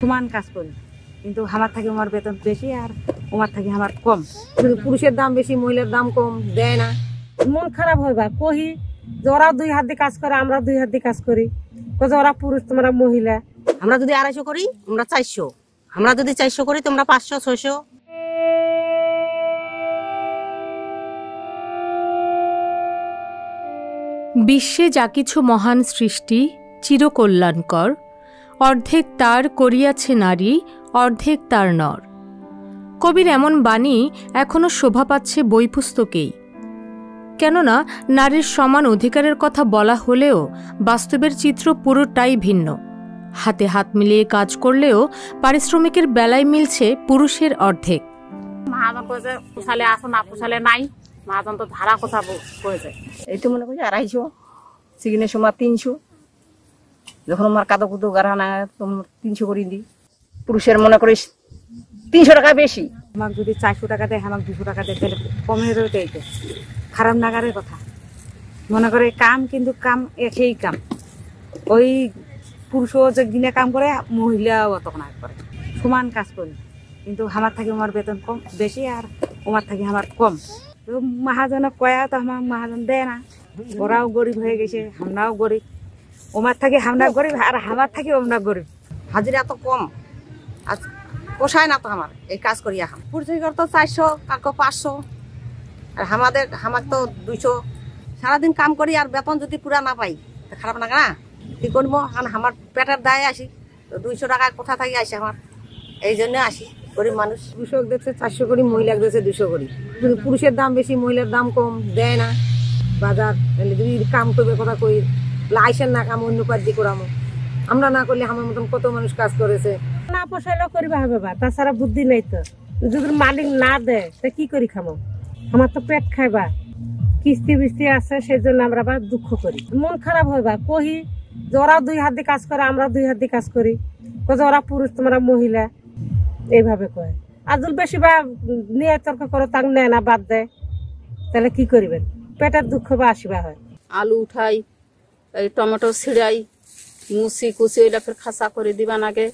সমান কাজ করি, কিন্তু আমার থেকে আমার বেতন বেশি আর আমার থেকে আমার কম। পুরুষের দাম বেশি, মহিলার দাম কম, দেয় না। মন খারাপ হয় বা কহি যে ওরা 2 হাত দিয়ে কাজ করে, আমরা 2 হাত দিয়ে কাজ করি, ওরা পুরুষ তোমরা মহিলা। আমরা যদি 250 করি আমরা 400, আমরা যদি 400 করি তোমরা 500 600। বিশ্বে যা কিছু মহান সৃষ্টি চিরকল্যাণকর, অর্ধেক তার করিয়াছে নারী, অর্ধেক তার নর। কবির এমন বাণী এখনও শোভা পাচ্ছে বই পুস্তকেই। কেননা নারীর সমান অধিকারের কথা বলা হলেও বাস্তবের চিত্র পুরোটাই ভিন্ন। হাতে হাত মিলিয়ে কাজ করলেও পারিশ্রমিকের বেলায় মিলছে পুরুষের অর্ধেক। মহাজন কয়েছে পোষালে আসো, না পোষালে নাই। মহাজন তো ধারা কথা কয়েছে। এই তো মনে করছি 250, সিগনের সময় 300, যখন আমার কাদো কুদো গাড়া না তোমার 300 করে দিই। পুরুষের মনে করিস 300 টাকা বেশি। আমাকে যদি 400 টাকা দেয়, আমাকে 200 টাকা দেয়, তাহলে কমের এইটা খারাপ নাগারের কথা। মনে করে কাম, কিন্তু কাম একই কাম। ওই পুরুষও যে দিনে কাম করে, মহিলাও অত কাজ করে। সমান কাজ করি, কিন্তু আমার থেকে আমার বেতন কম বেশি আর আমার থেকে আমার কম। তো মহাজনে কয়া তো আমার মহাজন দেয় না। ওরাও গরিব হয়ে গেছে, আমরাও গরিব। ওমার থেকে আমরা গরিব আর আমার থেকে আমরা গরিব। হাজিরা তো কম, আজ পোষায় না তো আমার এই কাজ করি। এখন পুরুষের তো 400, কাকো 500, আর আমার তো 200। সারাদিন কাম করি আর বেতন যদি পুরা না পাই খারাপ লাগে না? কি করবো? কারণ আমার পেটের দায়ে আসি, তো 200 টাকা কোথা থেকে আসে আমার, এই জন্য আসি। গরিব মানুষ। পুরুষক দেখছে 400 করি, মহিলা দেখছে 200 করি। পুরুষের দাম বেশি, মহিলার দাম কম, দেয় না। বাজার যদি কাম করবে কথা কই, আইসেন না কাম অন্য কাজ দিয়ে করামো। আমরা না করলে আমার মতন কত মানুষ কাজ করেছে। না পোষাইলেও করিবা হবে বা, তাছাড়া বুদ্ধি নেই তো। যদি মালিক না দেয় তা কি করি খামো? আমার তো পেট খাইবা, কিস্তি বিস্তি আছে, সেই জন্য আমরা আবার দুঃখ করি। মন খারাপ হয় বা কহি যে ওরা 2 হাত দিয়ে কাজ করে, আমরা 2 হাত দিয়ে কাজ করি, ওরা পুরুষ তোমরা মহিলা, এইভাবে কয়। আর যদি বেশি বা নিয়ে তর্ক করো, তাক নেয় না, বাদ দেয়, তাহলে কি করিবেন? পেটের দুঃখ বা আসিবা হয়। আলু উঠাই, এই টমেটো ছিড়াই, মুসি কুচি ওইটা ফের খাসা করে দিবা নাগে।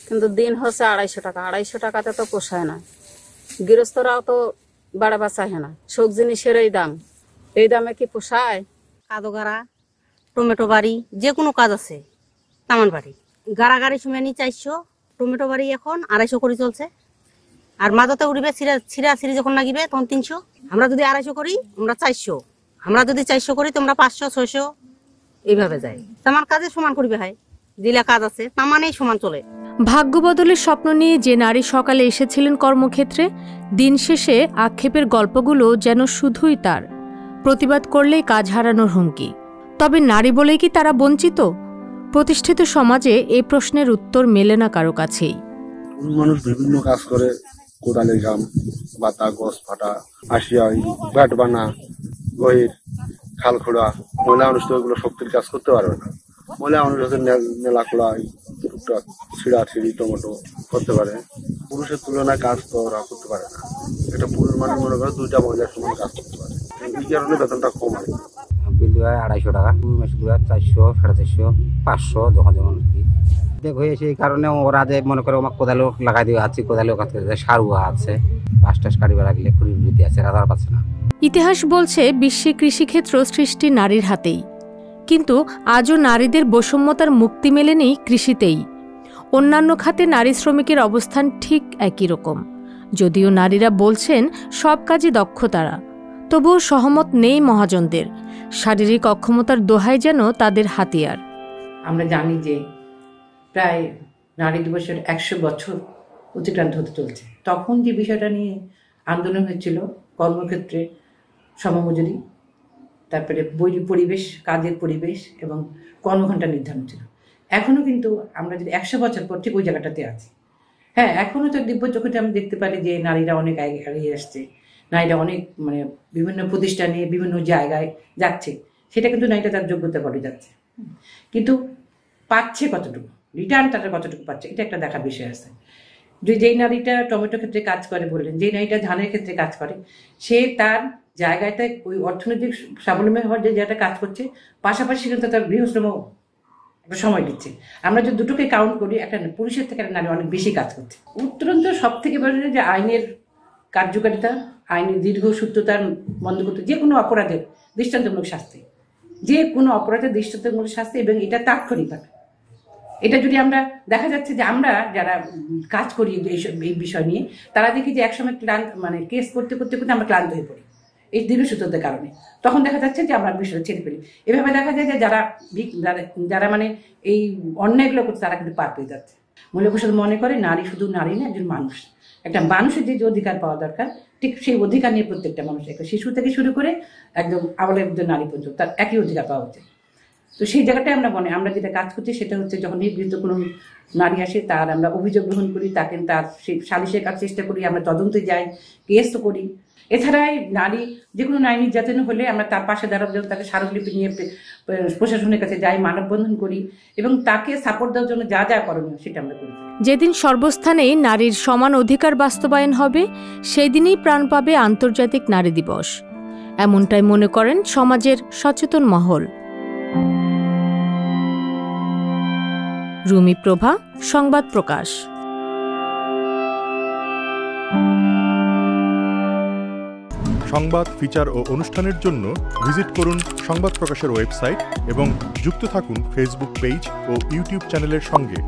কিন্তু দিন হচ্ছে 250 টাকা। 250 টাকাতে তো পোষায় না। গৃহস্থরাও তো বাড়াবা চাহে না। সব জিনিসের এই দাম, এই দামে কি পোষায়? কাদো গাড়া, টমেটো বাড়ি, যে কোনো কাজ আছে। তামান বাড়ি গাড়াগাড়ি সময় নি 400, টমেটো বাড়ি এখন 250 করে চলছে। আর মাঝতে উড়িবে ছিঁড়া যখন লাগিবে তখন 300। আমরা যদি 250 করি আমরা 400, আমরা যদি 400 করি তোমরা 500 600, এইভাবে যায়। তামান কাজে সমান করিবে হয়, দিলা কাজ আছে তামানেই সমান চলে। ভাগ্য বদলের স্বপ্ন নিয়ে যে নারী সকালে এসেছিলেন কর্মক্ষেত্রে, দিন শেষে আক্ষেপের গল্পগুলো যেন শুধুই তার। প্রতিবাদ করলেই কাজ হারানোর হুমকি। তবে নারী বলেই কি তারা বঞ্চিত? প্রতিষ্ঠিত সমাজে এই প্রশ্নের উত্তর মেলে না কারো কাছেই। মানুষ বিভিন্ন কাজ করে, কোদালের কাম, বাতা গছ ফাটা, আসিয়া ব্যাট বানা, গহির খাল খোড়া। মহিলা মানুষ তো এগুলো শক্তির কাজ করতে পারবে না। মহিলা মানুষ হচ্ছে নেলা খোলা, টুকটাক ছিঁড়া ছিঁড়ি টমেটো করতে পারে। পুরুষের তুলনায় কাজ তো ওরা করতে পারে না। এটা পুরুষ মানুষ মনে করে 2টা মহিলার সমান কাজ করতে পারে, এই কারণে বেতনটা কম হয়। বিল হয় 250 টাকা, 2 মাস 400 450 500 যখন যেমন আর কি দেখ হয়েছে। এই কারণে ওরা যে মনে করে আমার কোদালেও লাগাই দেওয়া আছে, কোদালেও কাজ করে সারুয়া আছে, 5 কাটিবার লাগলে খুঁড়ি আছে, রাজার পাচ্ছে না। ইতিহাস বলছে বিশ্বে কৃষিক্ষেত্র সৃষ্টি নারীর হাতেই, কিন্তু আজও নারীদের বৈষম্যতার মুক্তি মেলেনি কৃষিতেই। অন্যান্য খাতে নারী শ্রমিকের অবস্থান ঠিক একই রকম। যদিও নারীরা বলছেন সব কাজে দক্ষ তারা, তবুও সহমত নেই মহাজনদের। শারীরিক অক্ষমতার দোহাই যেন তাদের হাতিয়ার। আমরা জানি যে প্রায় নারী দিবসের 100 বছর অতিক্রান্ত হতে চলছে। তখন যে বিষয়টা নিয়ে আন্দোলন হয়েছিল, কর্মক্ষেত্রে সমমজুরি, তারপরে পরিবেশ, কাজের পরিবেশ এবং কর্মঘণ্টা নির্ধারণ ছিল। এখনও কিন্তু আমরা যদি 100 বছর পর ঠিক ওই জায়গাটাতে আছি। হ্যাঁ, এখনও তো দিব্য চোখে আমরা দেখতে পারি যে নারীরা অনেক এগিয়ে আসছে, নারীরা অনেক বিভিন্ন প্রতিষ্ঠানে বিভিন্ন জায়গায় যাচ্ছে। সেটা কিন্তু নারীরা তার যোগ্যতা করে যাচ্ছে, কিন্তু পাচ্ছে কতটুকু, রিটার্ন তাদের কতটুকু পাচ্ছে, এটা একটা দেখার বিষয় আছে। যেই নারীটা টমেটো ক্ষেত্রে কাজ করে বললেন, যেই নারীটা ধানের ক্ষেত্রে কাজ করে, সে তার জায়গাতে ওই অর্থনৈতিক স্বাবলম্বী হওয়ার যে জায়গাটা কাজ করছে, পাশাপাশি কিন্তু তার গৃহশ্রম সময় দিচ্ছে। আমরা যদি দুটোকে কাউন্ট করি, একটা পুরুষের থেকে একটা নারী অনেক বেশি কাজ করছে। উত্তরন্ত সব থেকে বড় যে আইনের কার্যকারিতা, আইনের দীর্ঘ সূত্রতার বন্ধ করতে, যে কোনো অপরাধের দৃষ্টান্তমূলক শাস্তি, যে কোনো অপরাধের দৃষ্টান্তমূলক শাস্তি, এবং এটা তাৎক্ষণিকভাবে। এটা যদি আমরা দেখা যাচ্ছে যে আমরা যারা কাজ করি এই বিষয় নিয়ে, তারা দেখি যে একসময় মানে কেস করতে করতে করতে আমরা ক্লান্ত হয়ে পড়ি এই দীর্ঘসূত্রতার কারণে। তখন দেখা যাচ্ছে যে আমরা বিষয়টা ছেড়ে ফেলি। এভাবে দেখা যায় যে যারা মানে এই অন্যায়গুলো করছে তারা কিন্তু পার পেয়ে যাচ্ছে। মহিলা পরিষদ মনে করে নারী শুধু নারী না, একজন মানুষ। একটা মানুষের যে অধিকার পাওয়া দরকার, ঠিক সেই অধিকার নিয়ে প্রত্যেকটা মানুষ, একটা শিশু থেকে শুরু করে একদম আবলে নারী পর্যন্ত তার একই অধিকার পাওয়া উচিত। তো সেই জায়গাটায় আমরা যেটা কাজ করছি সেটা হচ্ছে, যখন নির্দিষ্ট কোনো নারী আসে তার আমরা অভিযোগ গ্রহণ করি, তাকে তার সেই সালিশের কাজ চেষ্টা করি, আমরা তদন্তে যাই, কেস করি। এছাড়াই নারী যে কোনো নারী নির্যাতন হলে আমরা তার পাশে দাঁড়ানোর জন্য তাকে স্মারকলিপি নিয়ে প্রশাসনের কাছে যাই, মানববন্ধন করি, এবং তাকে সাপোর্ট দেওয়ার জন্য যা যা করণীয় সেটা আমরা করি। যেদিন সর্বস্থানেই নারীর সমান অধিকার বাস্তবায়ন হবে, সেই দিনই প্রাণ পাবে আন্তর্জাতিক নারী দিবস। এমনটাই মনে করেন সমাজের সচেতন মহল। রুমি প্রভা, সংবাদ প্রকাশ। সংবাদ, ফিচার ও অনুষ্ঠানের জন্য ভিজিট করুন সংবাদ প্রকাশের ওয়েবসাইট এবং যুক্ত থাকুন ফেসবুক পেজ ও ইউটিউব চ্যানেলের সঙ্গে।